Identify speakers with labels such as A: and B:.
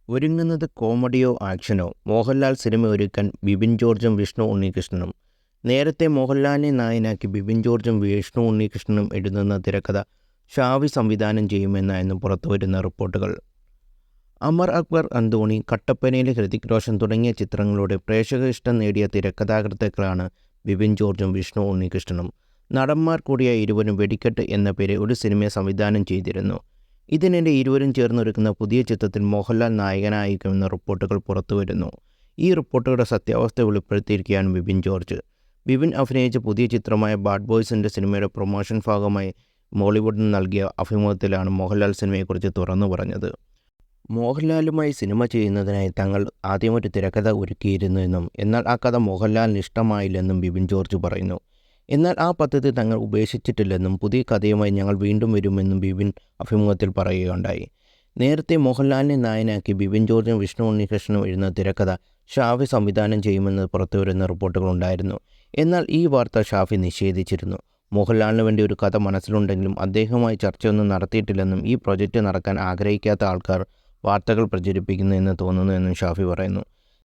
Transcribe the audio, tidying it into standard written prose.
A: ഒരുങ്ങുന്നത് കോമഡിയോ ആക്ഷനോ? മോഹൻലാൽ സിനിമ ഒരുക്കാൻ ബിബിൻ ജോർജും വിഷ്ണു ഉണ്ണികൃഷ്ണനും. നേരത്തെ മോഹൻലാലിനെ നായകനാക്കി ബിബിൻ ജോർജും വിഷ്ണു ഉണ്ണികൃഷ്ണനും എഴുതുന്ന തിരക്കഥ ഷാവി സംവിധാനം ചെയ്യുമെന്നായിരുന്നു പുറത്തുവരുന്ന റിപ്പോർട്ടുകൾ. അമർ അക്ബർ അന്തോണി, കട്ടപ്പനയിലെ ഹൃതിക് റോഷൻ തുടങ്ങിയ ചിത്രങ്ങളുടെ പ്രേക്ഷക ഇഷ്ടം നേടിയ തിരക്കഥാകൃത്തുക്കളാണ് ബിബിൻ ജോർജും വിഷ്ണു ഉണ്ണികൃഷ്ണനും. നടന്മാർ കൂടിയ ഇരുവരും വെടിക്കെട്ട് എന്ന പേരിൽ ഒരു സിനിമ സംവിധാനം ചെയ്തിരുന്നു. ഇതിനിടെ ഇരുവരും ചേർന്നൊരുക്കുന്ന പുതിയ ചിത്രത്തിൽ മോഹൻലാൽ നായകനായിരിക്കുമെന്ന റിപ്പോർട്ടുകൾ പുറത്തുവരുന്നു. ഈ റിപ്പോർട്ടുകളുടെ സത്യാവസ്ഥ വെളിപ്പെടുത്തിയിരിക്കുകയാണ് ബിബിൻ ജോർജ്. ബിബിൻ അഭിനയിച്ച പുതിയ ചിത്രമായ ബാഡ് ബോയ്സിൻ്റെ സിനിമയുടെ പ്രൊമോഷൻ ഭാഗമായി മോളിവുഡിന് നൽകിയ അഭിമുഖത്തിലാണ് മോഹൻലാൽ സിനിമയെക്കുറിച്ച് തുറന്നു പറഞ്ഞത്. മോഹൻലാലുമായി സിനിമ ചെയ്യുന്നതിനായി തങ്ങൾ ആദ്യമൊരു തിരക്കഥ ഒരുക്കിയിരുന്നുവെന്നും എന്നാൽ ആ കഥ മോഹൻലാലിന് ഇഷ്ടമായില്ലെന്നും ബിബിൻ ജോർജ് പറയുന്നു. എന്നാൽ ആ പദ്ധതി തങ്ങൾ ഉപേക്ഷിച്ചിട്ടില്ലെന്നും പുതിയ കഥയുമായി ഞങ്ങൾ വീണ്ടും വരുമെന്നും ബിബിൻ അഭിമുഖത്തിൽ പറയുകയുണ്ടായി. നേരത്തെ മോഹൻലാലിനെ നായകനാക്കി ബിബിൻ ജോർജും വിഷ്ണു ഉണ്ണികൃഷ്ണനും എഴുതുന്ന തിരക്കഥ ഷാഫി സംവിധാനം ചെയ്യുമെന്ന് പുറത്തുവരുന്ന റിപ്പോർട്ടുകളുണ്ടായിരുന്നു. എന്നാൽ ഈ വാർത്ത ഷാഫി നിഷേധിച്ചിരുന്നു. മോഹൻലാലിന് വേണ്ടി ഒരു കഥ മനസ്സിലുണ്ടെങ്കിലും അദ്ദേഹവുമായി ചർച്ചയൊന്നും നടത്തിയിട്ടില്ലെന്നും ഈ പ്രൊജക്റ്റ് നടക്കാൻ ആഗ്രഹിക്കാത്ത ആൾക്കാർ വാർത്തകൾ പ്രചരിപ്പിക്കുന്നു എന്ന് തോന്നുന്നു എന്നും ഷാഫി പറയുന്നു.